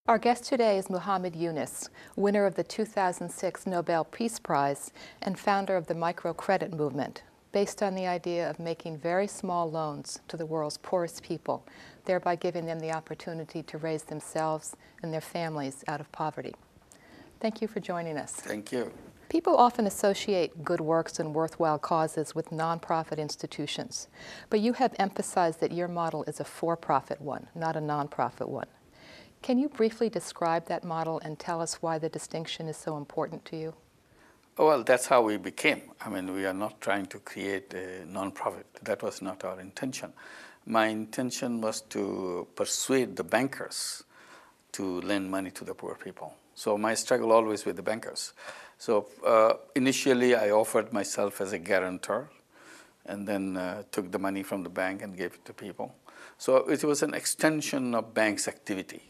Our guest today is Muhammad Yunus, winner of the 2006 Nobel Peace Prize and founder of the microcredit movement, based on the idea of making very small loans to the world's poorest people, thereby giving them the opportunity to raise themselves and their families out of poverty. Thank you for joining us. Thank you. People often associate good works and worthwhile causes with nonprofit institutions, but you have emphasized that your model is a for-profit one, not a nonprofit one. Can you briefly describe that model and tell us why the distinction is so important to you? Well, that's how we became. I mean, we are not trying to create a nonprofit. That was not our intention. My intention was to persuade the bankers to lend money to the poor people. So my struggle always with the bankers. So initially, I offered myself as a guarantor and then took the money from the bank and gave it to people. So it was an extension of bank's activity.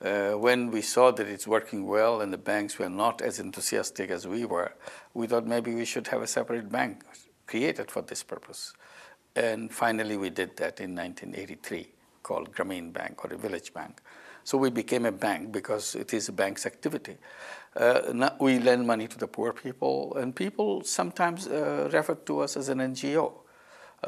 When we saw that it's working well and the banks were not as enthusiastic as we were, we thought maybe we should have a separate bank created for this purpose. And finally, we did that in 1983, called Grameen Bank, or a village bank. So we became a bank because it is a bank's activity. Now we lend money to the poor people, and people sometimes refer to us as an NGO.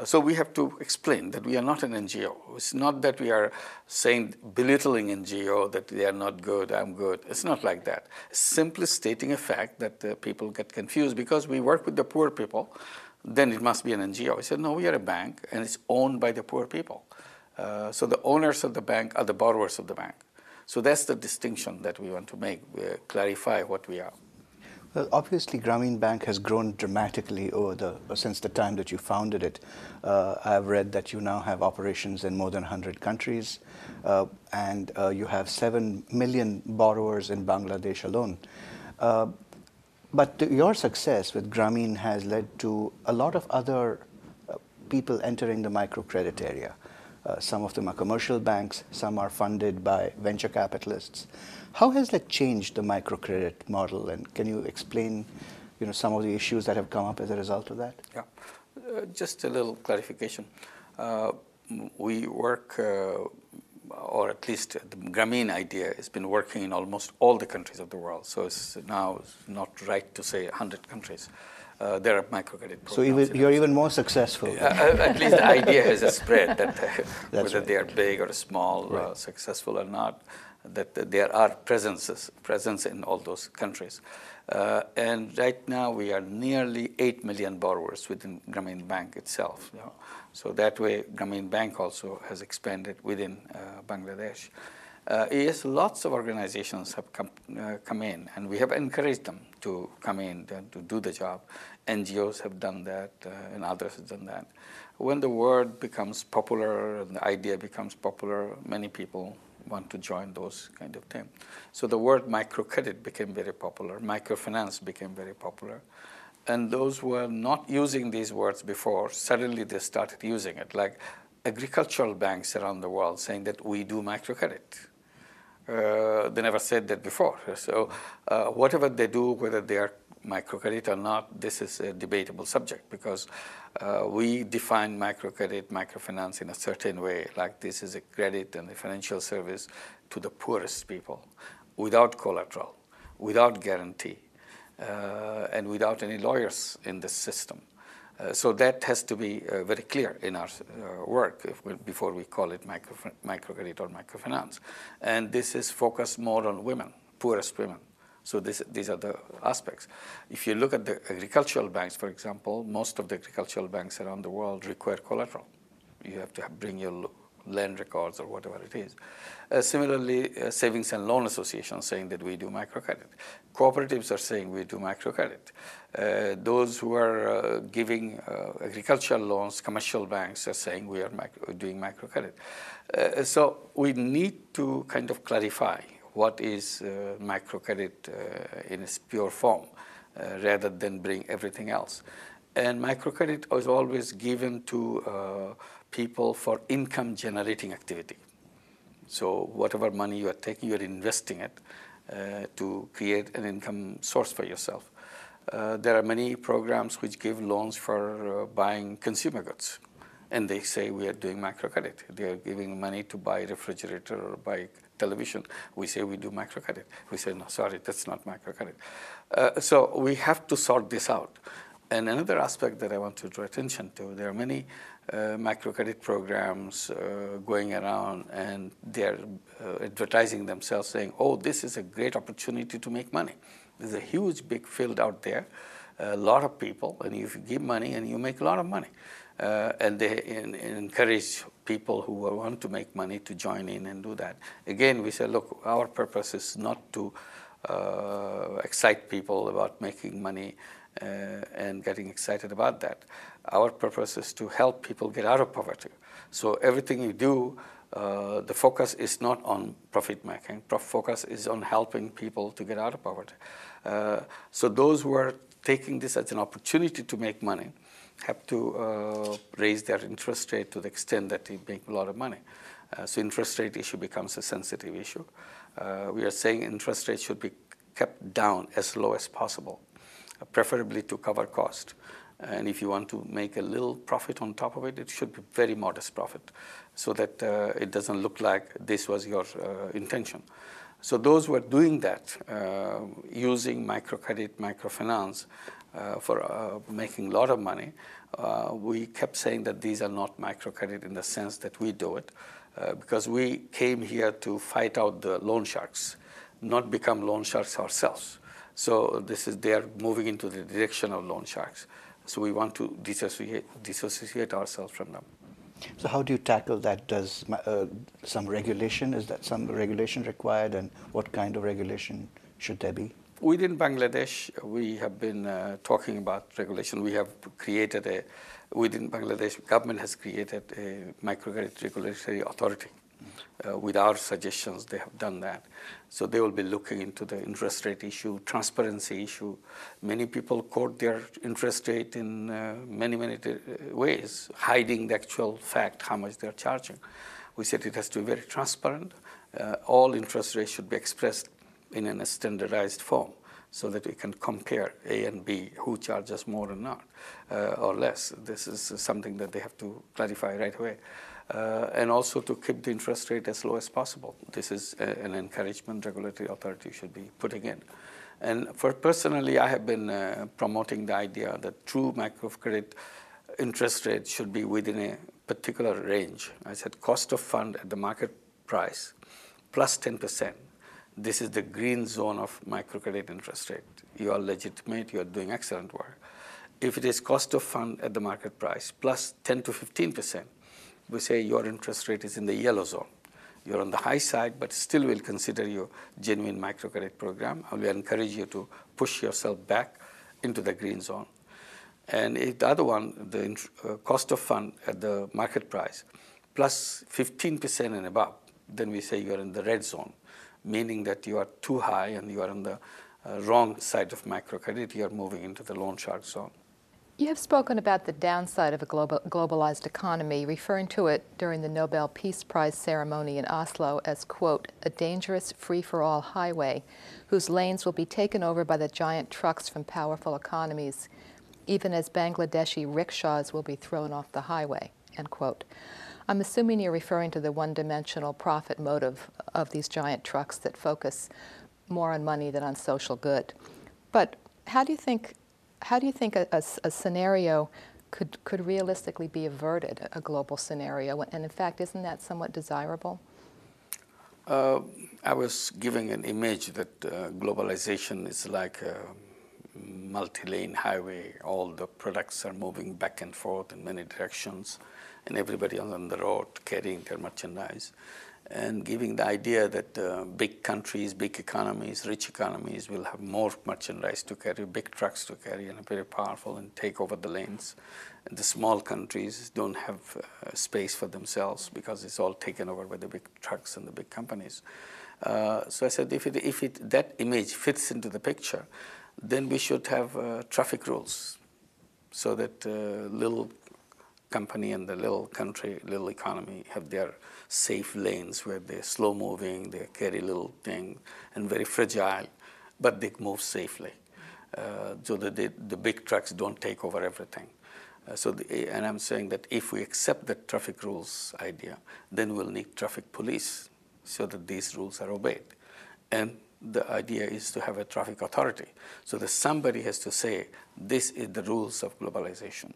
So we have to explain that we are not an NGO. It's not that we are saying, belittling NGO, that they are not good, I'm good. It's not like that. It's simply stating a fact that people get confused. Because we work with the poor people, then it must be an NGO. I said, no, we are a bank, and it's owned by the poor people. So the owners of the bank are the borrowers of the bank. So that's the distinction that we want to make, clarify what we are. Well, obviously, Grameen Bank has grown dramatically since the time that you founded it. I've read that you now have operations in more than 100 countries, and you have 7 million borrowers in Bangladesh alone. But your success with Grameen has led to a lot of other people entering the microcredit area. Some of them are commercial banks, some are funded by venture capitalists. How has that changed the microcredit model, and can you explain, some of the issues that have come up as a result of that? Yeah, just a little clarification. We work, or at least the Grameen idea has been working in almost all the countries of the world. So it's now not right to say 100 countries. There are microcredit programs. So you're even more successful. At least the idea has a spread that whether right. they are big or small, right. Successful or not, that there are presence in all those countries. And right now we are nearly 8 million borrowers within Grameen Bank itself. So that way Grameen Bank also has expanded within Bangladesh. Yes, lots of organizations have come in, and we have encouraged them to come in and to do the job. NGOs have done that, and others have done that. When the word becomes popular and the idea becomes popular, many people want to join those kind of things. So the word microcredit became very popular. Microfinance became very popular. And those who were not using these words before, suddenly they started using it, like agricultural banks around the world saying that we do microcredit. They never said that before. So whatever they do, whether they are microcredit or not, this is a debatable subject, because we define microcredit, microfinance in a certain way, like this is a credit and a financial service to the poorest people, without collateral, without guarantee, and without any lawyers in the system. So that has to be very clear in our work before we call it microcredit or microfinance. And this is focused more on women, poorest women. So these are the aspects. If you look at the agricultural banks, for example, most of the agricultural banks around the world require collateral. You have to bring your land records or whatever it is. Similarly, savings and loan associations saying that we do microcredit. Cooperatives are saying we do microcredit. Those who are giving agricultural loans, commercial banks are saying we are doing microcredit. So we need to kind of clarify what is microcredit in its pure form, rather than bring everything else. And microcredit is always given to people for income-generating activity. So whatever money you are taking, you are investing it to create an income source for yourself. There are many programs which give loans for buying consumer goods. and they say we are doing microcredit. They are giving money to buy a refrigerator or buy television. We say we do microcredit. We say, no, sorry, that's not microcredit. So we have to sort this out. And another aspect that I want to draw attention to, there are many microcredit programs going around, and they're advertising themselves saying, oh, this is a great opportunity to make money. There's a huge big field out there, a lot of people, and if you give money and you make a lot of money. And they encourage people who want to make money to join in and do that. Again, we say, look, our purpose is not to excite people about making money and getting excited about that. Our purpose is to help people get out of poverty. So everything you do, the focus is not on profit making. Focus is on helping people to get out of poverty. So those who are taking this as an opportunity to make money have to raise their interest rate to the extent that they make a lot of money. So interest rate issue becomes a sensitive issue. We are saying interest rate should be kept down as low as possible, preferably to cover cost. And if you want to make a little profit on top of it, it should be very modest profit, so that it doesn't look like this was your intention. So those who are doing that, using microcredit, microfinance for making a lot of money, we kept saying that these are not microcredit in the sense that we do it, because we came here to fight out the loan sharks, not become loan sharks ourselves. So they are moving into the direction of loan sharks. So we want to dissociate ourselves from them. So how do you tackle that? Does some regulation, is that some regulation required, and what kind of regulation should there be? Within Bangladesh, we have been talking about regulation. We have created within Bangladesh, government has created a microcredit regulatory authority. With our suggestions, they have done that. So they will be looking into the interest rate issue, transparency issue. Many people quote their interest rate in many ways, hiding the actual fact, how much they're charging. We said it has to be very transparent. All interest rates should be expressed in a standardized form, so that we can compare A and B, who charges more or not, or less. This is something that they have to clarify right away. And also to keep the interest rate as low as possible. This is an encouragement regulatory authority should be putting in. And personally, I have been promoting the idea that true microcredit interest rate should be within a particular range. I said cost of fund at the market price plus 10%. This is the green zone of microcredit interest rate. You are legitimate, you are doing excellent work. If it is cost of fund at the market price plus 10 to 15%, we say your interest rate is in the yellow zone. You're on the high side, but still will consider you genuine microcredit program. I will encourage you to push yourself back into the green zone. And if the other one, the cost of fund at the market price, plus 15% and above, then we say you're in the red zone, meaning that you are too high and you are on the wrong side of microcredit. You are moving into the loan shark zone. You have spoken about the downside of a globalized economy, referring to it during the Nobel Peace Prize ceremony in Oslo as, quote, a dangerous free-for-all highway whose lanes will be taken over by the giant trucks from powerful economies, even as Bangladeshi rickshaws will be thrown off the highway, end quote. I'm assuming you're referring to the one-dimensional profit motive of these giant trucks that focus more on money than on social good. But how do you think a scenario could realistically be averted, a global scenario? And in fact, isn't that somewhat desirable? I was giving an image that globalization is like a multi-lane highway. All the products are moving back and forth in many directions, and everybody on the road carrying their merchandise, and giving the idea that big countries, big economies, rich economies will have more merchandise to carry, big trucks to carry, and are very powerful and take over the lanes. And the small countries don't have space for themselves because it's all taken over by the big trucks and the big companies. So I said, if that image fits into the picture, then we should have traffic rules so that little company and the little country, little economy have their safe lanes where they're slow moving, they carry little things and very fragile, but they move safely so that the big trucks don't take over everything. And I'm saying that if we accept the traffic rules idea, then we'll need traffic police so that these rules are obeyed. And the idea is to have a traffic authority, so that somebody has to say, this is the rules of globalization.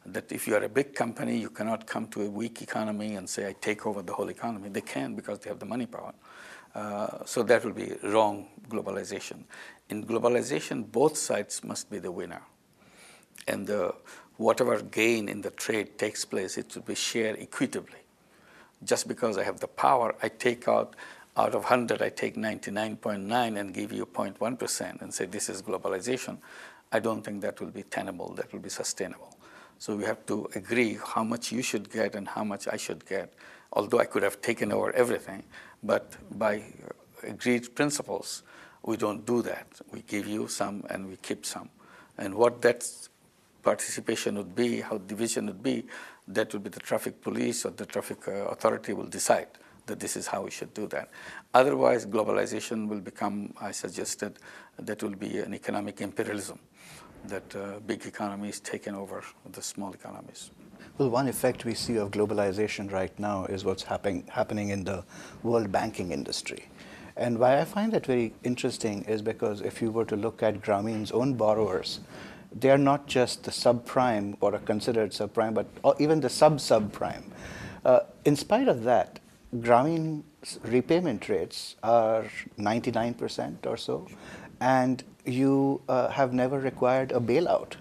That if you are a big company, you cannot come to a weak economy and say, I take over the whole economy. They can, because they have the money power. So that will be wrong globalization. In globalization, both sides must be the winner. And whatever gain in the trade takes place, it should be shared equitably. Just because I have the power, I take out of 100, I take 99.9 and give you 0.1% and say this is globalization. I don't think that will be tenable, that will be sustainable. So we have to agree how much you should get and how much I should get, although I could have taken over everything. But by agreed principles, we don't do that. We give you some and we keep some. And what that participation would be, how division would be, that would be the traffic police or the traffic authority will decide that this is how we should do that. Otherwise, globalization will become, I suggested, that will be an economic imperialism, that big economies taking over the small economies. Well, one effect we see of globalization right now is what's happening in the world banking industry. And why I find that very interesting is because if you were to look at Grameen's own borrowers, they are not just the subprime or are considered subprime, but even the sub-subprime. In spite of that, Grameen's repayment rates are 99% or so, and you have never required a bailout.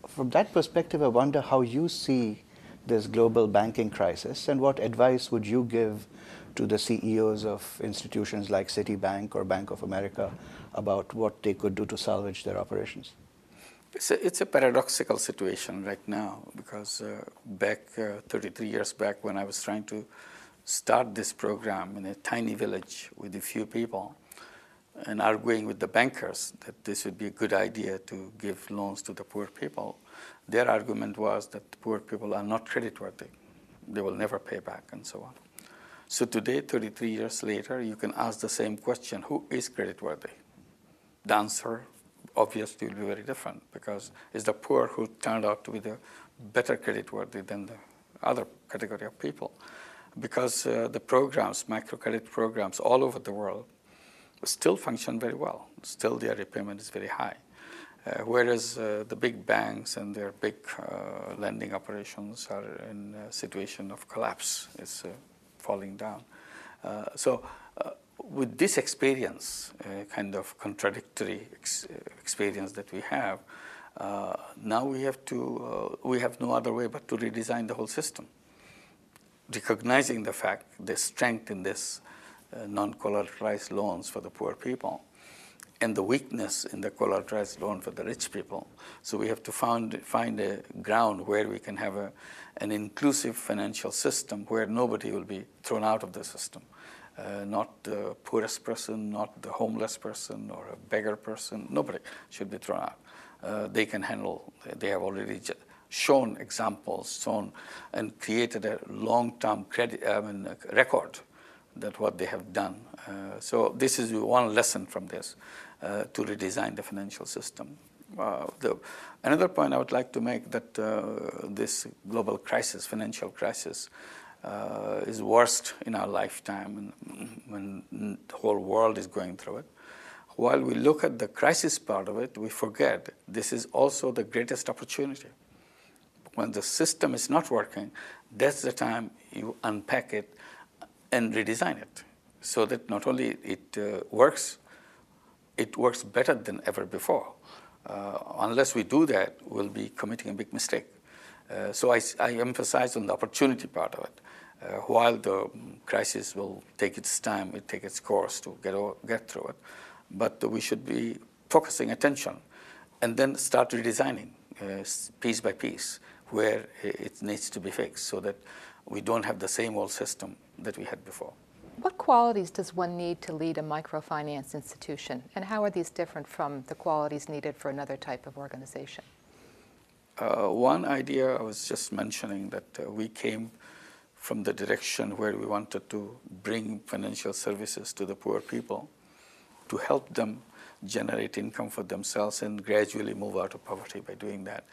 From that perspective, I wonder how you see this global banking crisis, and what advice would you give to the CEOs of institutions like Citibank or Bank of America about what they could do to salvage their operations? It's a paradoxical situation right now, because back 33 years back, when I was trying to start this program in a tiny village with a few people and arguing with the bankers that this would be a good idea to give loans to the poor people, their argument was that the poor people are not creditworthy. They will never pay back, and so on. So today, 33 years later, you can ask the same question: who is creditworthy? The answer obviously will be very different, because it's the poor who turned out to be the better creditworthy than the other category of people. Because the programs, microcredit programs all over the world, still function very well. Still their repayment is very high. Whereas the big banks and their big lending operations are in a situation of collapse. It's falling down. So with this experience, kind of contradictory experience that we have, now we have no other way but to redesign the whole system, recognizing the fact, the strength in this non-collateralized loans for the poor people, and the weakness in the collateralized loan for the rich people. So we have to find a ground where we can have an inclusive financial system where nobody will be thrown out of the system. Not the poorest person, not the homeless person or a beggar person. Nobody should be thrown out. They can handle, they have already shown examples, and created a long-term record that what they have done. So this is one lesson from this, to redesign the financial system. Another point I would like to make, that this global crisis, financial crisis, is worst in our lifetime, when the whole world is going through it. While we look at the crisis part of it, we forget this is also the greatest opportunity. When the system is not working, that's the time you unpack it and redesign it, so that not only it works better than ever before. Unless we do that, we'll be committing a big mistake. So I emphasize on the opportunity part of it. While the crisis will take its time, it take its course to get through it, but we should be focusing attention and then start redesigning piece by piece where it needs to be fixed, so that we don't have the same old system that we had before. What qualities does one need to lead a microfinance institution, and how are these different from the qualities needed for another type of organization? One idea I was just mentioning, that we came from the direction where we wanted to bring financial services to the poor people, to help them generate income for themselves and gradually move out of poverty by doing that.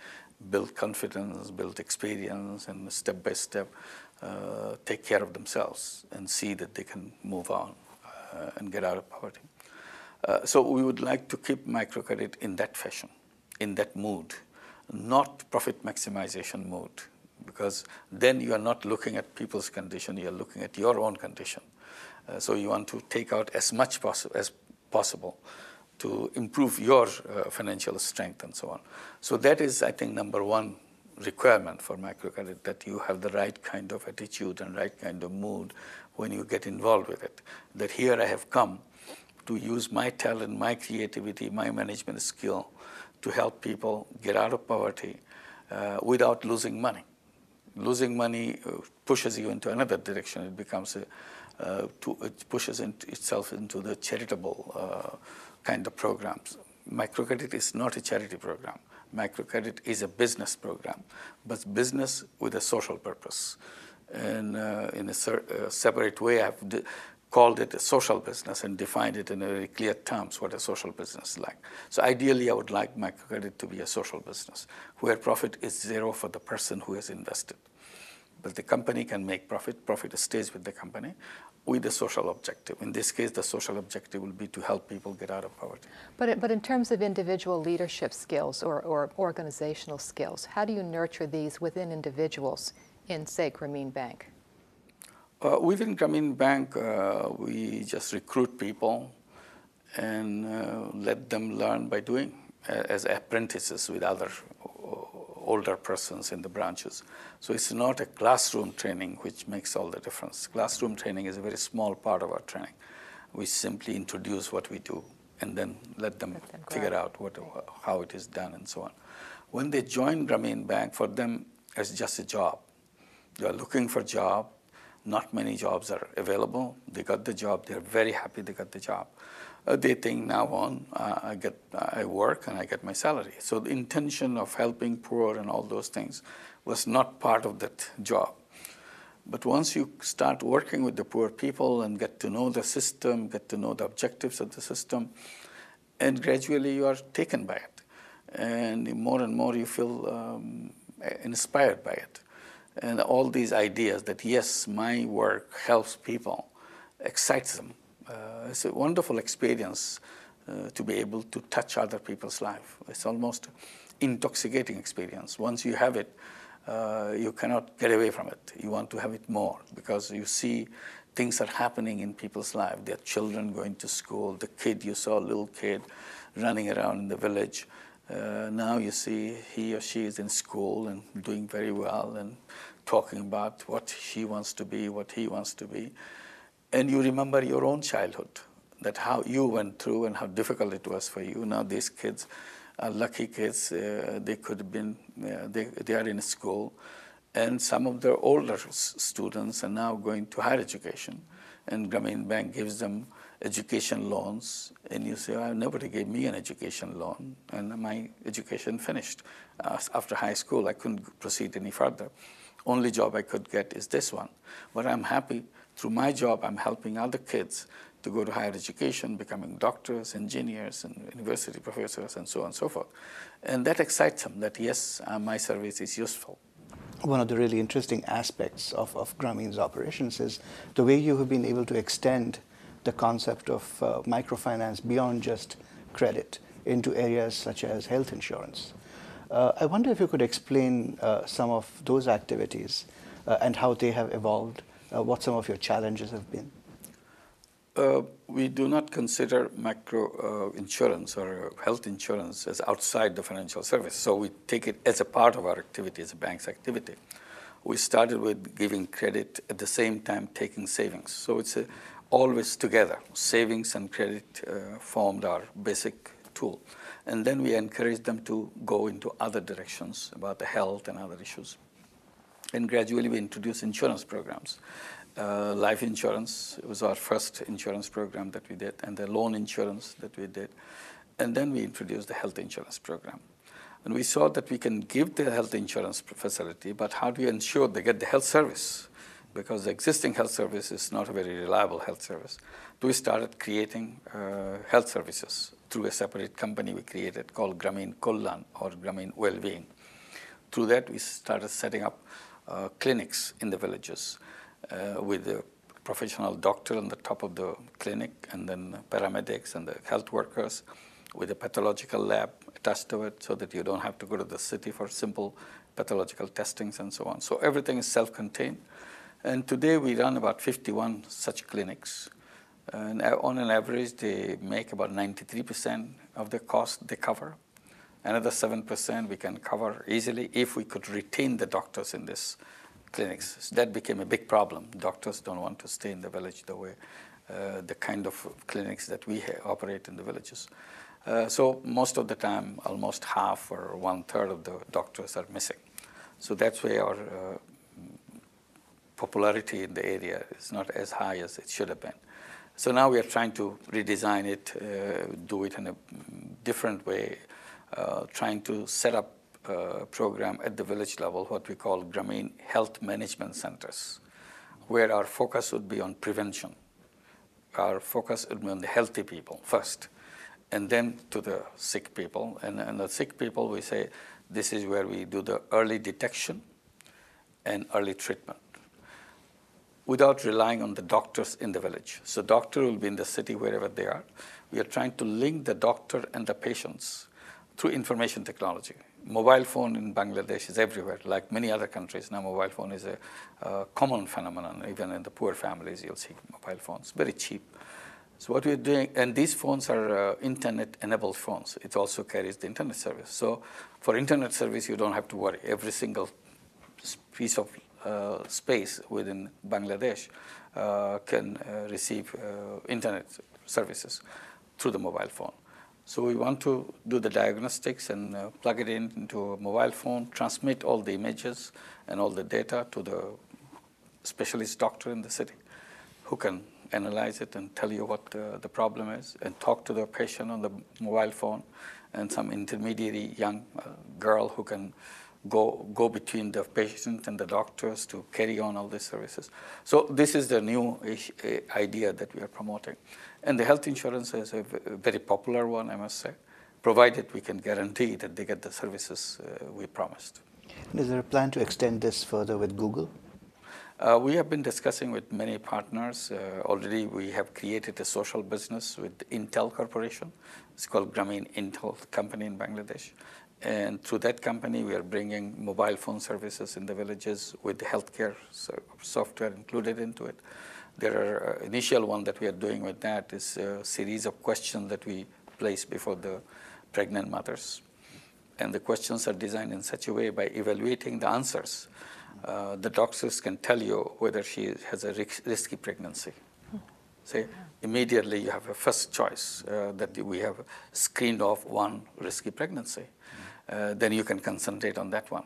build confidence, build experience, and step by step take care of themselves and see that they can move on and get out of poverty. So we would like to keep microcredit in that fashion, in that mood, not profit maximization mode, because then you are not looking at people's condition, you are looking at your own condition. So you want to take out as much as possible to improve your financial strength and so on. So that is, I think, number one requirement for microcredit, that you have the right kind of attitude and right kind of mood when you get involved with it. That here I have come to use my talent, my creativity, my management skill to help people get out of poverty without losing money. Losing money pushes you into another direction. It becomes it pushes itself into the charitable kind of programs. Microcredit is not a charity program. Microcredit is a business program, but business with a social purpose. And in a separate way, I've called it a social business and defined it in very clear terms what a social business is like. So ideally, I would like microcredit to be a social business where profit is zero for the person who has invested. But the company can make profit. Profit stays with the company with the social objective. In this case, the social objective will be to help people get out of poverty. But in terms of individual leadership skills or organizational skills, how do you nurture these within individuals in, say, Grameen Bank? Within Grameen Bank, we just recruit people and let them learn by doing as apprentices with other older persons in the branches. So it's not a classroom training which makes all the difference. Classroom training is a very small part of our training. We simply introduce what we do and then let them figure out how it is done and so on. When they join Grameen Bank, for them, it's just a job. They are looking for a job. Not many jobs are available. They got the job. They're very happy they got the job. They think now on, I work and I get my salary. So the intention of helping poor and all those things was not part of that job. But once you start working with the poor people and get to know the system, get to know the objectives of the system, and gradually you are taken by it. And more you feel inspired by it. And all these ideas that, yes, my work helps people, excites them. It's a wonderful experience to be able to touch other people's life. It's almost intoxicating experience. Once you have it, you cannot get away from it. You want to have it more because you see things are happening in people's life. Their children going to school, the kid you saw, a little kid running around in the village. Now you see he or she is in school and doing very well and talking about what she wants to be, what he wants to be. And you remember your own childhood, that how you went through and how difficult it was for you. Now these kids are lucky kids. They could have been, they are in school. And some of the older students are now going to higher education. And Grameen Bank gives them education loans. And you say, oh, nobody gave me an education loan. And my education finished. After high school, I couldn't proceed any further. Only job I could get is this one. But I'm happy. Through my job, I'm helping other kids to go to higher education, becoming doctors, engineers, and university professors, and so on and so forth. And that excites them, that yes, my service is useful. One of the really interesting aspects of Grameen's operations is the way you have been able to extend the concept of microfinance beyond just credit into areas such as health insurance. I wonder if you could explain some of those activities and how they have evolved, what some of your challenges have been. We do not consider micro insurance or health insurance as outside the financial service. So we take it as a part of our activity, as a bank's activity. We started with giving credit at the same time taking savings. So it's always together. Savings and credit formed our basic tool. And then we encourage them to go into other directions about the health and other issues. And gradually we introduced insurance programs. Life insurance was our first insurance program that we did, and the loan insurance that we did. And then we introduced the health insurance program. And we saw that we can give the health insurance facility, but how do you ensure they get the health service? Because the existing health service is not a very reliable health service. So we started creating health services through a separate company we created called Grameen Kullan, or Grameen Wellbeing. through that, we started setting up clinics in the villages with a professional doctor on the top of the clinic, and then paramedics and the health workers with a pathological lab attached to it, so that you don't have to go to the city for simple pathological testings and so on. So everything is self-contained. And today we run about 51 such clinics. And on an average, they make about 93% of the cost they cover. Another 7% we can cover easily if we could retain the doctors in these clinics. So that became a big problem. Doctors don't want to stay in the village the way, the kind of clinics that we operate in the villages. So most of the time, almost half or 1/3 of the doctors are missing. So that's why our popularity in the area is not as high as it should have been. So now we are trying to redesign it, do it in a different way, trying to set up a program at the village level, what we call Grameen Health Management Centers, where our focus would be on prevention. Our focus would be on the healthy people first, and then to the sick people. And the sick people, we say, this is where we do the early detection and early treatment, without relying on the doctors in the village. So doctor will be in the city wherever they are. We are trying to link the doctor and the patients through information technology. Mobile phone in Bangladesh is everywhere. Like many other countries, now mobile phone is a common phenomenon. Even in the poor families, you'll see mobile phones, very cheap. So what we're doing, and these phones are internet-enabled phones. It also carries the internet service. So for internet service, you don't have to worry. Every single piece of space within Bangladesh can receive internet services through the mobile phone. So we want to do the diagnostics and plug it into a mobile phone, transmit all the images and all the data to the specialist doctor in the city, who can analyze it and tell you what the problem is, and talk to the patient on the mobile phone, and some intermediary young girl who can go between the patient and the doctors to carry on all these services. So this is the new idea that we are promoting. And the health insurance is a very popular one, I must say, provided we can guarantee that they get the services we promised. Is there a plan to extend this further with Google? We have been discussing with many partners. Already we have created a social business with Intel Corporation. It's called Grameen Intel Company in Bangladesh. And through that company, we are bringing mobile phone services in the villages with the healthcare software included into it. There are initial one that we are doing with that is a series of questions that we place before the pregnant mothers. And the questions are designed in such a way, by evaluating the answers, the doctors can tell you whether she has a risky pregnancy. Say, immediately you have a first choice that we have screened off one risky pregnancy. Then you can concentrate on that one.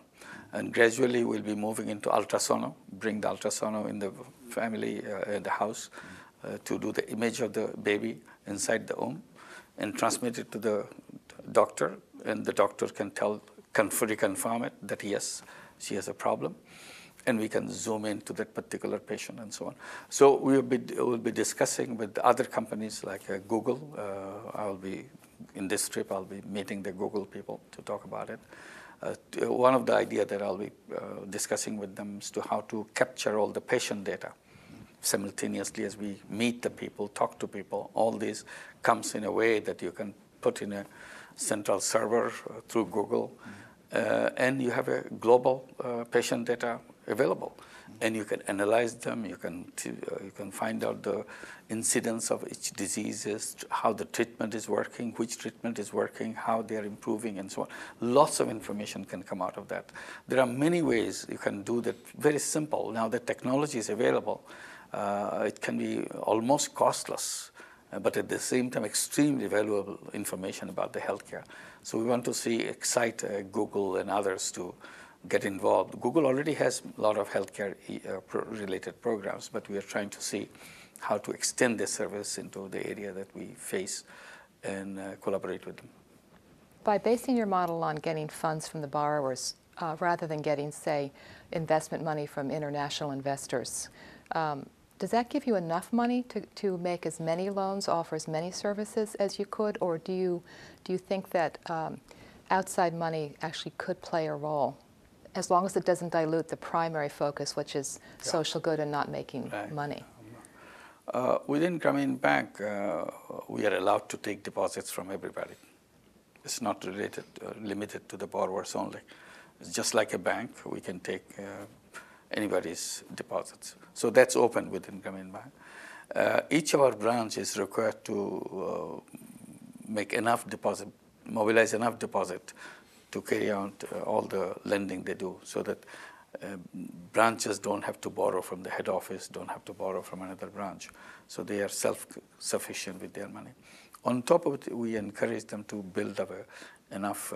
And gradually we'll be moving into ultrasound, bring the ultrasound in the family, in the house, to do the image of the baby inside the womb and transmit it to the doctor. And the doctor can reconfirm it that yes, she has a problem. And we can zoom into that particular patient and so on. So we'll be discussing with other companies like Google. In this trip, I'll be meeting the Google people to talk about it. One of the ideas that I'll be discussing with them is to how to capture all the patient data simultaneously as we meet the people, talk to people. All this comes in a way that you can put in a central server through Google, and you have a global patient data available, and you can analyze them. You can find out the incidence of each disease, how the treatment is working, which treatment is working, how they are improving, and so on. Lots of information can come out of that. There are many ways you can do that. Very simple. Now that technology is available, it can be almost costless, but at the same time extremely valuable information about the healthcare. So we want to excite Google and others to get involved. Google already has a lot of healthcare related programs, but we are trying to see how to extend this service into the area that we face and collaborate with them. By basing your model on getting funds from the borrowers, rather than getting, say, investment money from international investors, does that give you enough money to make as many loans, offer as many services as you could, or do you think that outside money actually could play a role? As long as it doesn't dilute the primary focus, which is social good and not making money. Within Grameen Bank, we are allowed to take deposits from everybody. It's not limited to the borrowers only. It's just like a bank. We can take anybody's deposits. So that's open within Grameen Bank. Each of our branch is required to make enough deposit, mobilize enough deposit to carry out all the lending they do, so that branches don't have to borrow from the head office, don't have to borrow from another branch. So they are self-sufficient with their money. On top of it, we encourage them to build up enough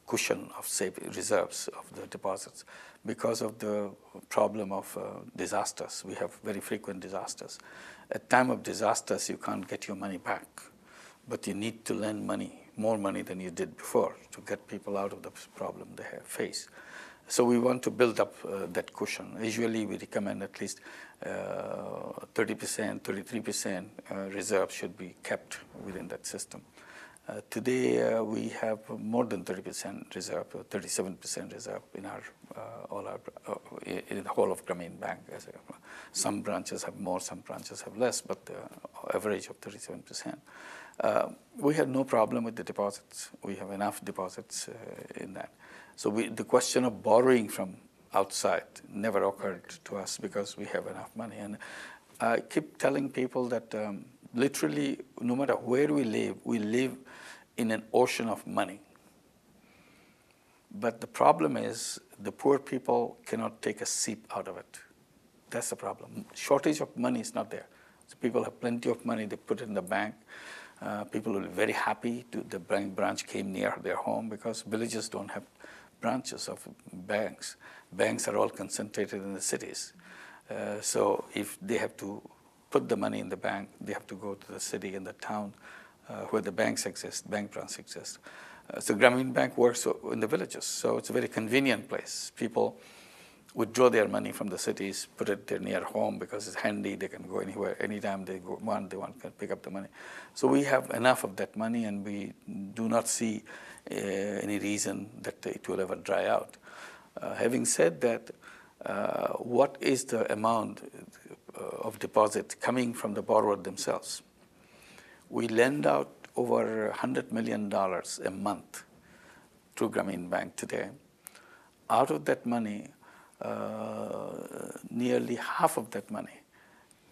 cushion of reserves of the deposits. Because of the problem of disasters, we have very frequent disasters. At time of disasters, you can't get your money back, but you need to lend money, more money than you did before, to get people out of the problem they face. So we want to build up that cushion. Usually we recommend at least 30%, 33% reserve should be kept within that system. Today we have more than 30% reserve, 37% reserve in our in the whole of Grameen Bank. Some branches have more, some branches have less, but the average of 37%. We have no problem with the deposits. We have enough deposits in that. So the question of borrowing from outside never occurred to us because we have enough money. And I keep telling people that literally, no matter where we live in an ocean of money. But the problem is the poor people cannot take a sip out of it. That's the problem. Shortage of money is not there. So people have plenty of money, they put it in the bank. People will be very happy the branch came near their home, because villages don't have branches of banks. Banks are all concentrated in the cities. So if they have to put the money in the bank, they have to go to the city and the town where the banks exist, bank branches exist. So Grameen Bank works in the villages, so it's a very convenient place. People withdraw their money from the cities, put it there near home because it's handy. They can go anywhere, anytime they want to pick up the money. So we have enough of that money, and we do not see any reason that it will ever dry out. Having said that, what is the amount of deposit coming from the borrower themselves? We lend out over $100 million a month through Grameen Bank today. Out of that money, nearly half of that money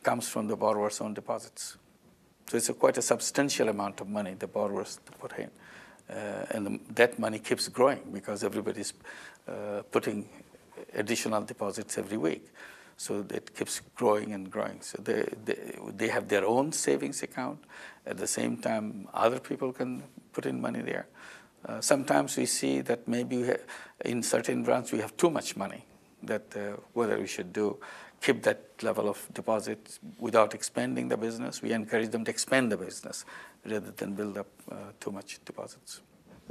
comes from the borrower's own deposits. So it's quite a substantial amount of money the borrowers put in. And that money keeps growing because everybody's putting additional deposits every week. So it keeps growing and growing. So they have their own savings account. At the same time, other people can put in money there. Sometimes we see that maybe in certain branches we have too much money, that whether we should keep that level of deposits without expanding the business. We encourage them to expand the business rather than build up too much deposits.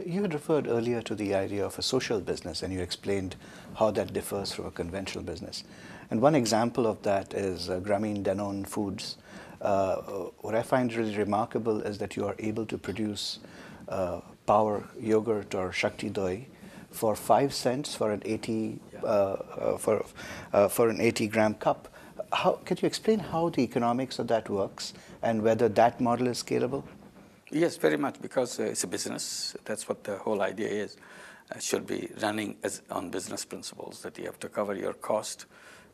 You had referred earlier to the idea of a social business, and you explained how that differs from a conventional business. And one example of that is Grameen Danone Foods. What I find really remarkable is that you are able to produce Power yogurt or Shakti Doi for 5 cents for an 80 for an 80-gram cup. Can you explain how the economics of that works and whether that model is scalable? Yes, very much, because it's a business. That's what the whole idea is. It should be running on business principles, that you have to cover your cost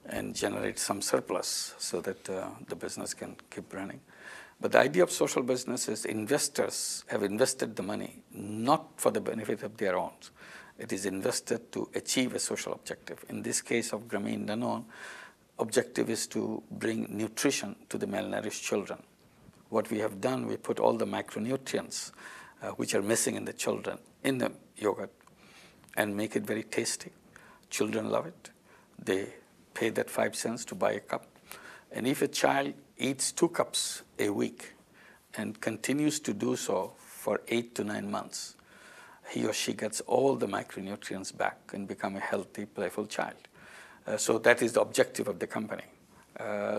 and generate some surplus so that the business can keep running. But the idea of social business is investors have invested the money not for the benefit of their own. It is invested to achieve a social objective. In this case of Grameen Danone, objective is to bring nutrition to the malnourished children. What we have done, we put all the micronutrients which are missing in the children in the yogurt and make it very tasty. Children love it. They pay that 5 cents to buy a cup. And if a child eats 2 cups a week and continues to do so for 8 to 9 months, he or she gets all the micronutrients back and become a healthy, playful child. So that is the objective of the company.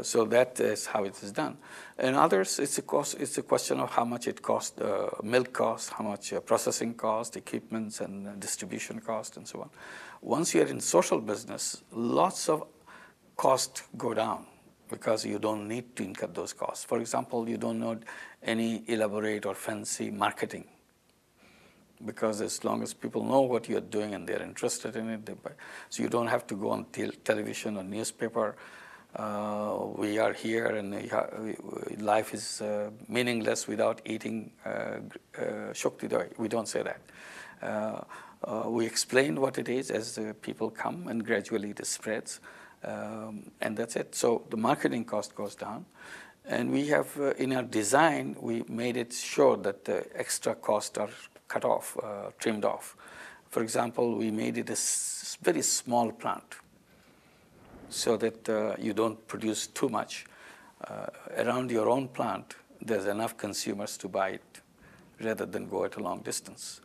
So that is how it is done. And others, it's a question of how much it costs, milk costs, how much processing cost, equipments and distribution cost, and so on. Once you're in social business, lots of costs go down because you don't need to incur those costs. For example, you don't need any elaborate or fancy marketing, because as long as people know what you're doing and they're interested in it, they buy. So you don't have to go on television or newspaper. We are here, and life is meaningless without eating shokti doi. We don't say that. We explain what it is as people come, and gradually it spreads, and that's it. So the marketing cost goes down, and we have in our design we made it sure that the extra costs are cut off, trimmed off. For example, we made it a very small plant, so that you don't produce too much. Around your own plant, there's enough consumers to buy it, rather than go at a long distance.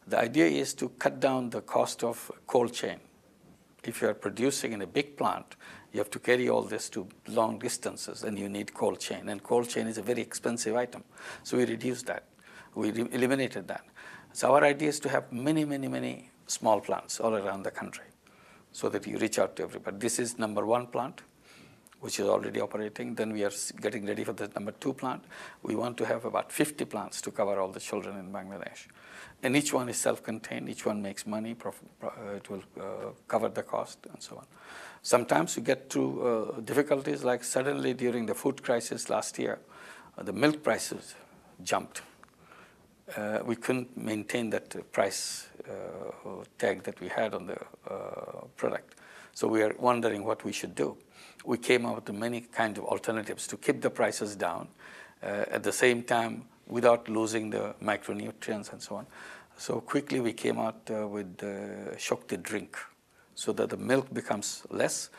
The idea is to cut down the cost of cold chain. If you are producing in a big plant, you have to carry all this to long distances, and you need cold chain. And cold chain is a very expensive item. So we reduced that. We eliminated that. So our idea is to have many, many, many small plants all around the country, so that you reach out to everybody. This is number 1 plant, which is already operating. Then we are getting ready for the number 2 plant. We want to have about 50 plants to cover all the children in Bangladesh. And each one is self-contained. Each one makes money. It will cover the cost, and so on. Sometimes you get through difficulties, like suddenly during the food crisis last year, the milk prices jumped. We couldn't maintain that price tag that we had on the product. So we are wondering what we should do. We came up with many kinds of alternatives to keep the prices down, at the same time without losing the micronutrients and so on. So quickly we came out with the Shokti drink, so that the milk becomes less,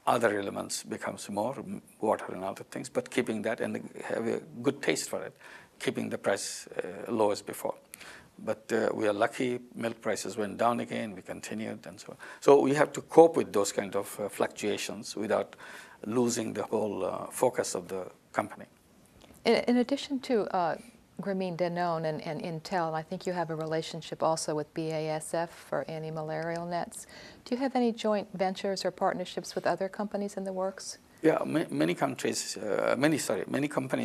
other elements becomes more, water and other things, but keeping that and have a good taste for it, keeping the price low as before. But we are lucky, milk prices went down again, we continued, and so on. So we have to cope with those kind of fluctuations without losing the whole focus of the company. In addition to Grameen Danone and Intel, I think you have a relationship also with BASF for anti-malarial nets. Do you have any joint ventures or partnerships with other companies in the works? Yeah, many companies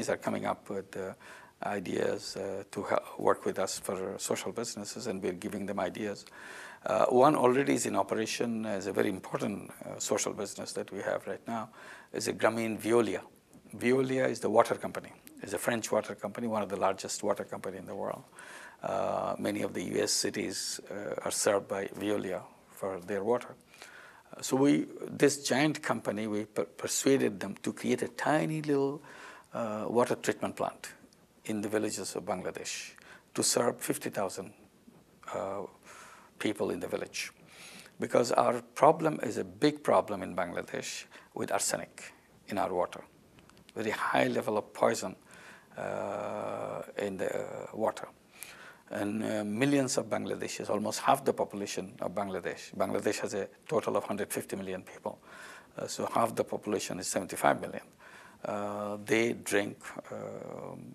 are coming up with ideas to work with us for social businesses, and we're giving them ideas. One already is in operation as a very important social business that we have right now, is a Grameen Veolia. Veolia is the water company. It's a French water company, one of the largest water company in the world. Many of the US cities are served by Veolia for their water. So this giant company, we persuaded them to create a tiny little water treatment plant in the villages of Bangladesh to serve 50,000 people in the village. Because our problem is a big problem in Bangladesh with arsenic in our water. Very high level of poison in the water. And millions of Bangladeshis, almost half the population of Bangladesh. Bangladesh has a total of 150 million people. So half the population is 75 million. They drink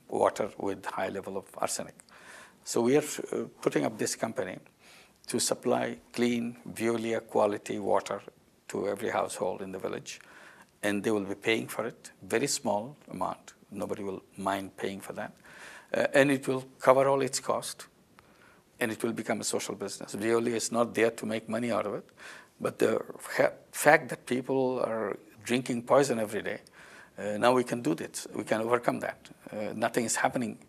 water with high level of arsenic. So we are putting up this company to supply clean, Veolia quality water to every household in the village. And they will be paying for it, very small amount. Nobody will mind paying for that. And it will cover all its cost, and it will become a social business. Veolia is not there to make money out of it, but the fact that people are drinking poison every day, now we can do this. We can overcome that. Nothing is happening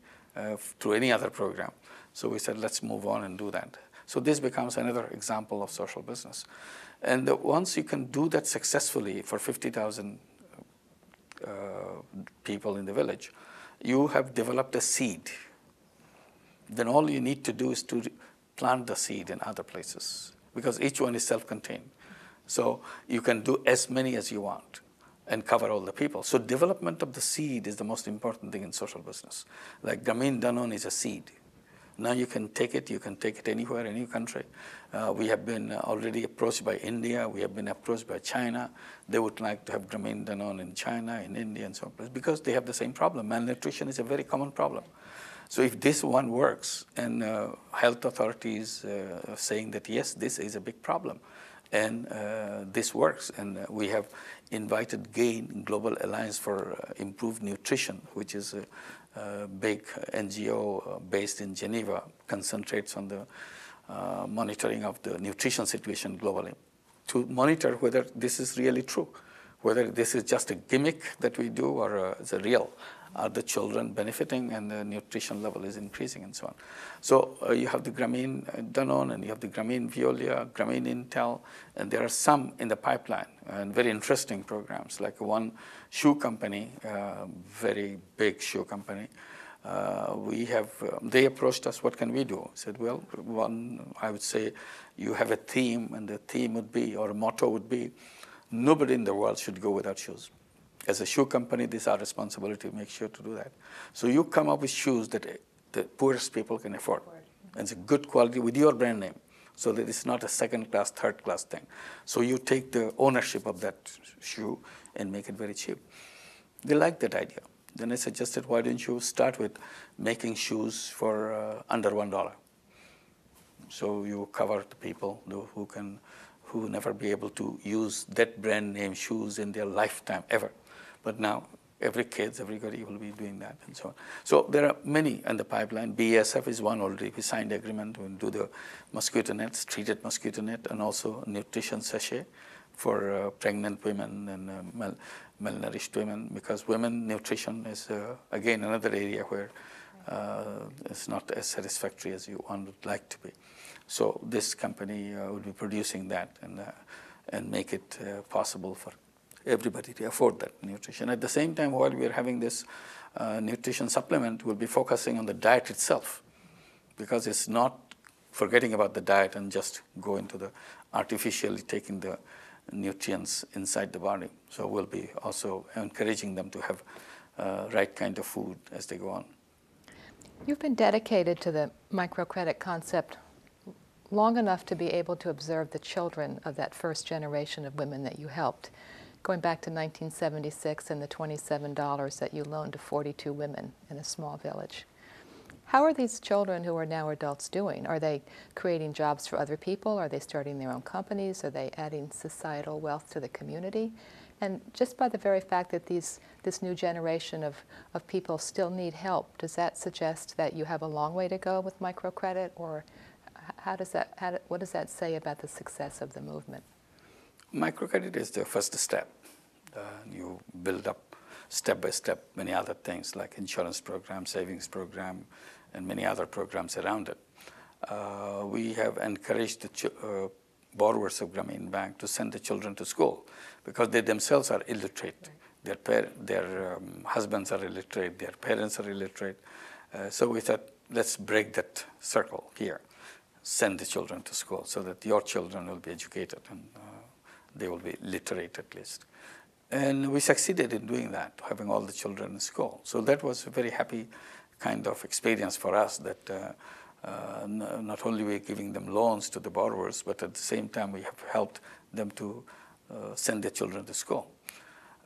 through any other program. So we said, let's move on and do that. So this becomes another example of social business. And once you can do that successfully for 50,000 people in the village, you have developed a seed. Then all you need to do is to plant the seed in other places, because each one is self-contained. So you can do as many as you want and cover all the people. So development of the seed is the most important thing in social business. Like Grameen Danone is a seed. Now you can take it anywhere, any country. We have been already approached by India, we have been approached by China. They would like to have Grameen Danone in China, in India, and so on, because they have the same problem. Malnutrition is a very common problem. So if this one works, and health authorities are saying that yes, this is a big problem, and this works, and we have invited GAIN, Global Alliance for Improved Nutrition, which is a big NGO based in Geneva, concentrates on the monitoring of the nutrition situation globally, to monitor whether this is really true, whether this is just a gimmick that we do or is a real. Are the children benefiting and the nutrition level is increasing and so on. So you have the Grameen Danone and you have the Grameen Veolia, Grameen Intel, and there are some in the pipeline and very interesting programs, like one shoe company, very big shoe company. They approached us, what can we do? I said, well, one, I would say you have a theme, and the theme would be, or a motto would be, nobody in the world should go without shoes. As a shoe company, it is our responsibility to make sure to do that. So you come up with shoes that the poorest people can afford. And it's a good quality with your brand name, so that it's not a second-class, third-class thing. So you take the ownership of that shoe and make it very cheap. They liked that idea. Then I suggested, why don't you start with making shoes for under $1? So you cover the people who will never be able to use that brand name shoes in their lifetime ever. But now everybody will be doing that and so on. So there are many in the pipeline. BASF is one already. We signed agreement. We'll do the mosquito nets, treated mosquito net, and also nutrition sachet for pregnant women and malnourished women, because women nutrition is, again, another area where it's not as satisfactory as one would like to be. So this company will be producing that and make it possible for everybody to afford that nutrition. At the same time, while we are having this nutrition supplement, we'll be focusing on the diet itself, because it's not forgetting about the diet and just go into the artificially taking the nutrients inside the body. So we'll be also encouraging them to have right kind of food as they go on. You've been dedicated to the microcredit concept long enough to be able to observe the children of that first generation of women that you helped, going back to 1976 and the $27 that you loaned to 42 women in a small village. How are these children who are now adults doing? Are they creating jobs for other people? Are they starting their own companies? Are they adding societal wealth to the community? And just by the very fact that this new generation of people still need help, does that suggest that you have a long way to go with microcredit, or what does that say about the success of the movement? Microcredit is the first step. You build up step by step many other things like insurance program, savings program, and many other programs around it. We have encouraged the borrowers of Grameen Bank to send the children to school, because they themselves are illiterate. Their husbands are illiterate, their parents are illiterate. So we thought, let's break that circle here. Send the children to school so that your children will be educated and they will be literate at least. And we succeeded in doing that, having all the children in school. So that was a very happy kind of experience for us, that not only we're giving them loans to the borrowers, but at the same time we have helped them to send their children to school.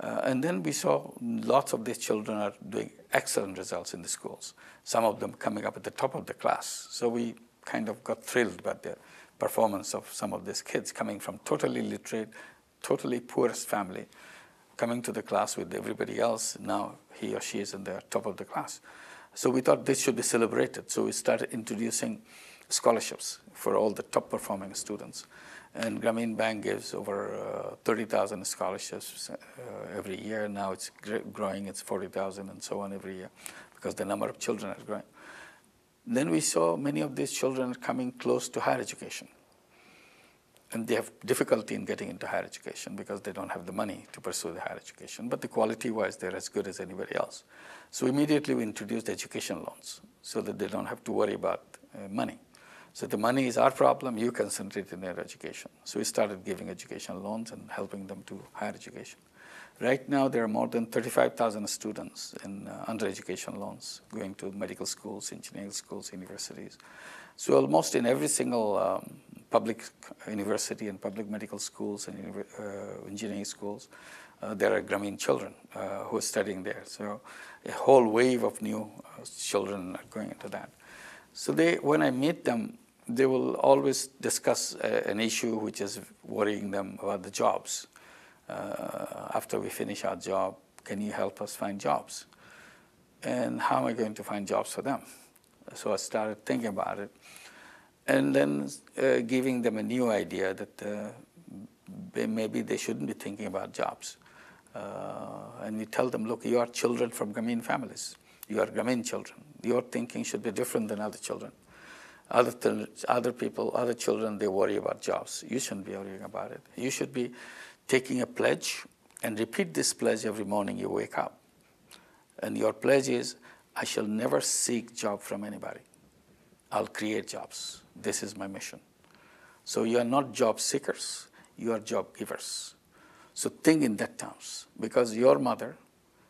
And then we saw lots of these children are doing excellent results in the schools, some of them coming up at the top of the class. So we kind of got thrilled by the performance of some of these kids coming from totally literate, totally poorest family, coming to the class with everybody else. Now he or she is in the top of the class. So we thought this should be celebrated. So we started introducing scholarships for all the top performing students. And Grameen Bank gives over 30,000 scholarships every year. Now it's growing, it's 40,000 and so on every year, because the number of children are growing. Then we saw many of these children coming close to higher education. And they have difficulty in getting into higher education because they don't have the money to pursue the higher education. But the quality-wise, they're as good as anybody else. So immediately we introduced education loans so that they don't have to worry about money. So the money is our problem, you concentrate in their education. So we started giving education loans and helping them to higher education. Right now, there are more than 35,000 students in under education loans going to medical schools, engineering schools, universities. So almost in every single public university and public medical schools and engineering schools, there are Grameen children who are studying there. So a whole wave of new children are going into that. So when I meet them, they will always discuss an issue which is worrying them about the jobs. After we finish our job, can you help us find jobs? And how am I going to find jobs for them? So I started thinking about it, and then giving them a new idea that maybe they shouldn't be thinking about jobs. And we tell them, look, you are children from Grameen families. You are Grameen children. Your thinking should be different than other children. Other people, other children, they worry about jobs. You shouldn't be worrying about it. You should be taking a pledge and repeat this pledge every morning you wake up. And your pledge is, I shall never seek job from anybody. I'll create jobs. This is my mission. So you are not job seekers, you are job givers. So think in that terms, because your mother,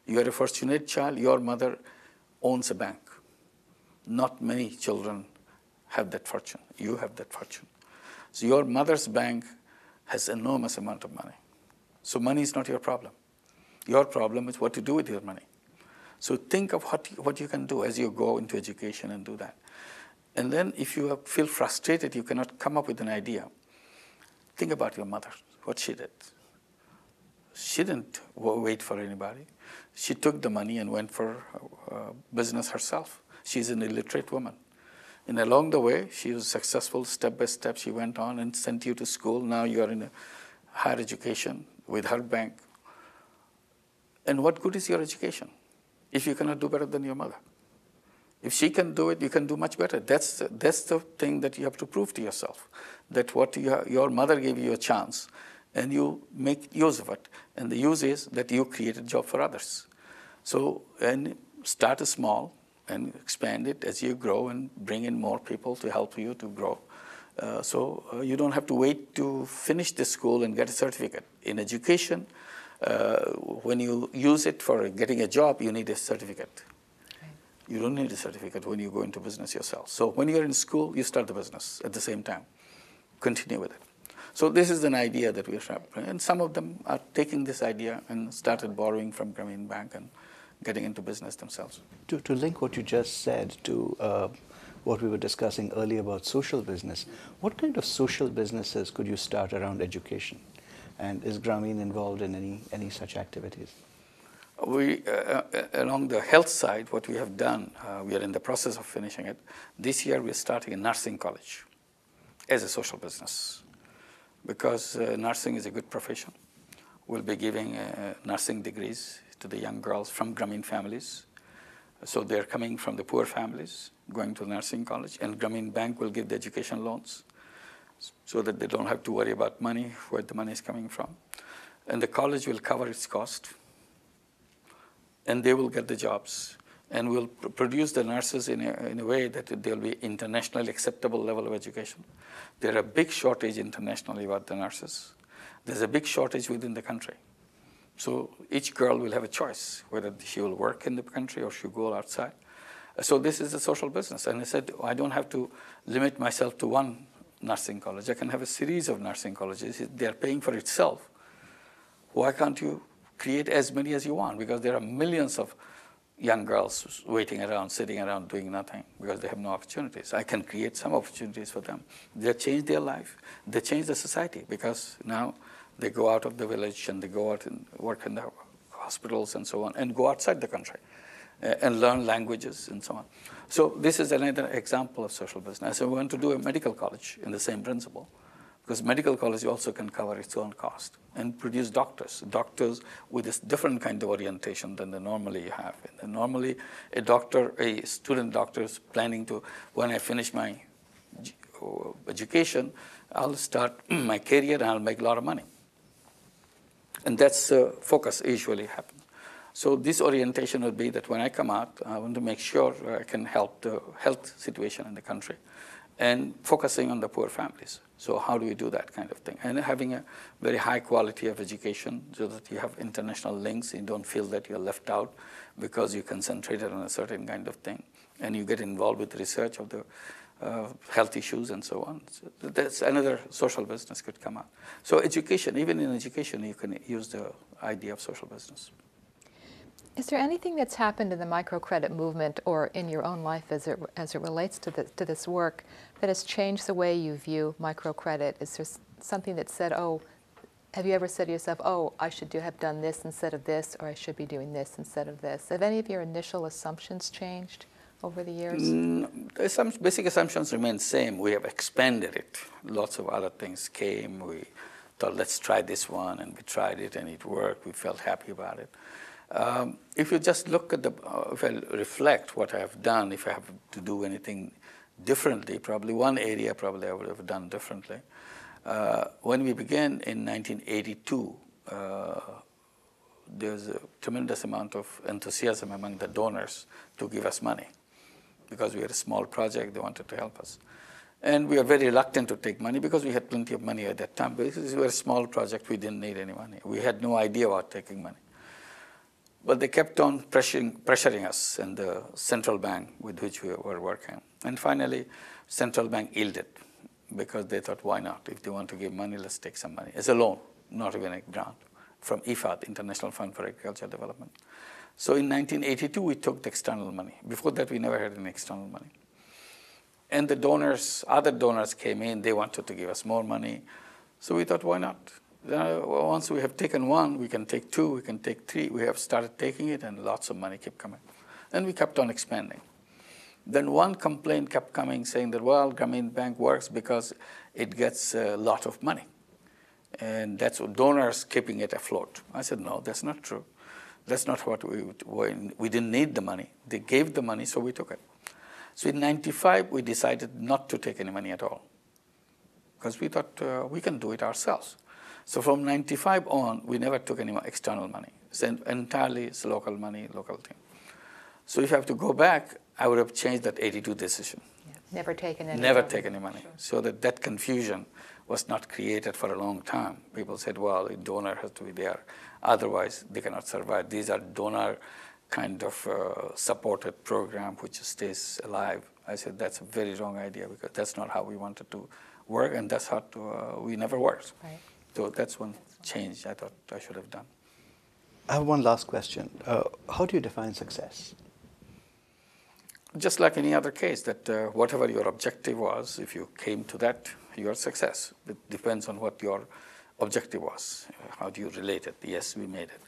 you are a fortunate child, your mother owns a bank. Not many children have that fortune. You have that fortune. So your mother's bank has enormous amount of money. So money is not your problem. Your problem is what to do with your money. So think of what you can do as you go into education and do that. And then if you feel frustrated, you cannot come up with an idea, think about your mother, what she did. She didn't wait for anybody. She took the money and went for business herself. She's an illiterate woman. And along the way, she was successful step by step. She went on and sent you to school. Now you are in a higher education with her bank. And what good is your education if you cannot do better than your mother? If she can do it, you can do much better. That's the thing that you have to prove to yourself, that what your mother gave you a chance, and you make use of it. And the use is that you create a job for others. So, and start small and expand it as you grow and bring in more people to help you to grow. So you don't have to wait to finish the school and get a certificate. In education, when you use it for getting a job, you need a certificate. Right. You don't need a certificate when you go into business yourself. So when you're in school, you start the business at the same time. Continue with it. So this is an idea that we have, and some of them are taking this idea and started borrowing from Grameen Bank and getting into business themselves. To link what you just said to what we were discussing earlier about social business, what kind of social businesses could you start around education? And is Grameen involved in any such activities? We, along the health side, what we have done, we are in the process of finishing it. This year we're starting a nursing college as a social business, because nursing is a good profession. We'll be giving nursing degrees to the young girls from Grameen families. So they're coming from the poor families, going to nursing college, and Grameen Bank will give the education loans so that they don't have to worry about money, where the money is coming from. And the college will cover its cost, and they will get the jobs. And we'll produce the nurses in a way that they'll be internationally acceptable level of education. There are a big shortage internationally about the nurses. There's a big shortage within the country. So each girl will have a choice, whether she will work in the country or she'll go outside. So this is a social business. And I said, I don't have to limit myself to one nursing college. I can have a series of nursing colleges. They're paying for itself. Why can't you create as many as you want? Because there are millions of young girls waiting around, sitting around, doing nothing because they have no opportunities. I can create some opportunities for them. They change their life. They change the society, because now they go out of the village and they go out and work in the hospitals and so on, and go outside the country and learn languages and so on. So this is another example of social business. So we want to do a medical college in the same principle, because medical college also can cover its own cost and produce doctors with a different kind of orientation than the normally you have. And normally a student doctor is planning to, when I finish my education, I'll start my career and I'll make a lot of money. And that's focus usually happens. So this orientation would be that when I come out, I want to make sure I can help the health situation in the country and focusing on the poor families. So how do we do that kind of thing? And having a very high quality of education so that you have international links, you don't feel that you're left out because you concentrated on a certain kind of thing, and you get involved with research of the health issues and so on. So that's another social business could come out. So education, even in education, you can use the idea of social business. Is there anything that's happened in the microcredit movement or in your own life as it relates to this work that has changed the way you view microcredit? Is there something that said, oh, have you ever said to yourself, oh, I should have done this instead of this, or I should be doing this instead of this? Have any of your initial assumptions changed over the years? Some basic assumptions remain the same. We have expanded it. Lots of other things came. We thought, let's try this one, and we tried it, and it worked. We felt happy about it. If you just look at if I reflect what I have done, if I have to do anything differently, probably one area I would have done differently. When we began in 1982, there was a tremendous amount of enthusiasm among the donors to give us money because we had a small project, they wanted to help us. And we were very reluctant to take money because we had plenty of money at that time. Because we were a small project, we didn't need any money. We had no idea about taking money. But they kept on pressuring us and the central bank with which we were working. And finally, central bank yielded because they thought, why not? If they want to give money, let's take some money. As a loan, not even a grant, from IFAD, International Fund for Agricultural Development. So in 1982, we took the external money. Before that, we never had any external money. And the donors, other donors came in, they wanted to give us more money. So we thought, why not? Once we have taken one, we can take two, we can take three. We have started taking it, and lots of money kept coming. And we kept on expanding. Then one complaint kept coming saying that, well, Grameen Bank works because it gets a lot of money. And that's what donors keeping it afloat. I said, no, that's not true. That's not what we didn't need the money. They gave the money, so we took it. So in 95, we decided not to take any money at all because we thought we can do it ourselves. So from 95 on, we never took any external money. It's entirely it's local money, local thing. So if I have to go back, I would have changed that 82 decision. Yeah. Never taken any Never money. taken any money. Sure. So that confusion was not created for a long time. People said, well, a donor has to be there. Otherwise, they cannot survive. These are donor kind of supported program which stays alive. I said, that's a very wrong idea because that's not how we wanted to work, and that's how we never worked. Right. So that's one change I thought I should have done. I have one last question. How do you define success? Just like any other case, that whatever your objective was, if you came to that, your success. It depends on what your objective was. How do you relate it? Yes, we made it.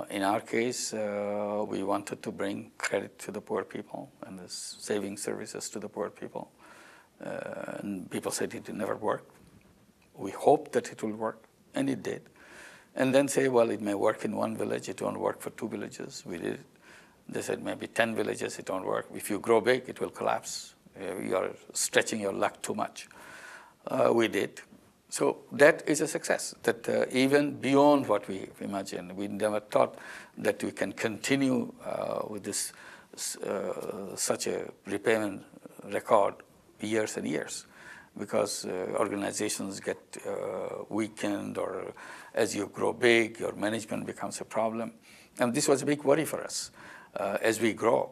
In our case, we wanted to bring credit to the poor people and the saving services to the poor people. And people said it never worked. We hoped that it will work, and it did. And then say, well, it may work in one village, it won't work for 2 villages. We did it. They said maybe 10 villages, it won't work. If you grow big, it will collapse. You are stretching your luck too much. We did. So that is a success, that even beyond what we imagined, we never thought that we can continue with this such a repayment record years and years, because organizations get weakened, or as you grow big, your management becomes a problem. And this was a big worry for us. As we grow,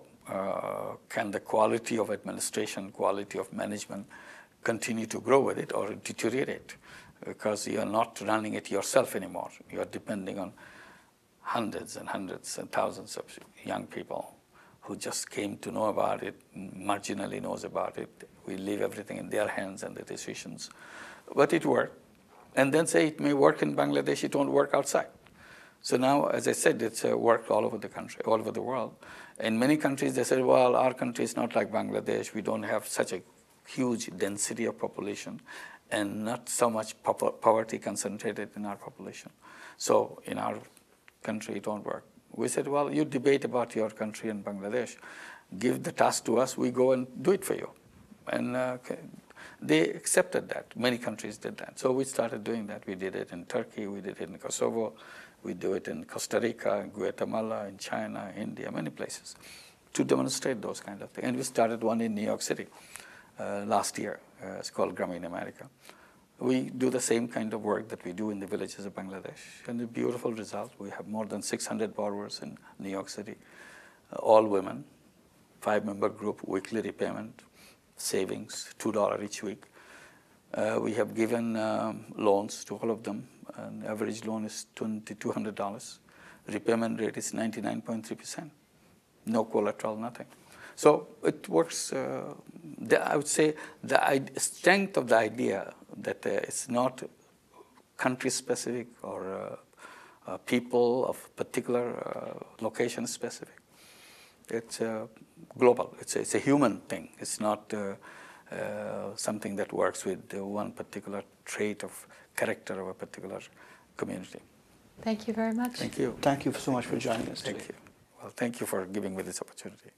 can the quality of administration, quality of management continue to grow with it or deteriorate? Because you are not running it yourself anymore. You are depending on hundreds and hundreds and thousands of young people who just came to know about it, marginally knows about it. We leave everything in their hands and the decisions. But it worked. And then say it may work in Bangladesh, it won't work outside. So now, as I said, it's worked all over the country, all over the world. In many countries, they said, well, our country is not like Bangladesh. We don't have such a huge density of population and not so much poverty concentrated in our population. So in our country, it won't work. We said, well, you debate about your country and Bangladesh. Give the task to us. We go and do it for you. And they accepted that. Many countries did that. So we started doing that. We did it in Turkey. We did it in Kosovo. We do it in Costa Rica, in Guatemala, in China, India, many places, to demonstrate those kind of things. And we started one in New York City. last year. It's called Grameen America. We do the same kind of work that we do in the villages of Bangladesh, and a beautiful result. We have more than 600 borrowers in New York City, all women, 5-member group, weekly repayment, savings, $2 each week. We have given loans to all of them. An average loan is $2,200. Repayment rate is 99.3%. No collateral, nothing. So it works. I would say the strength of the idea that it's not country-specific or people of particular location-specific. It's global. It's a human thing. It's not something that works with one particular trait of character of a particular community. Thank you very much. Thank you. Thank you so much for joining us today. Thank you. Well, thank you for giving me this opportunity.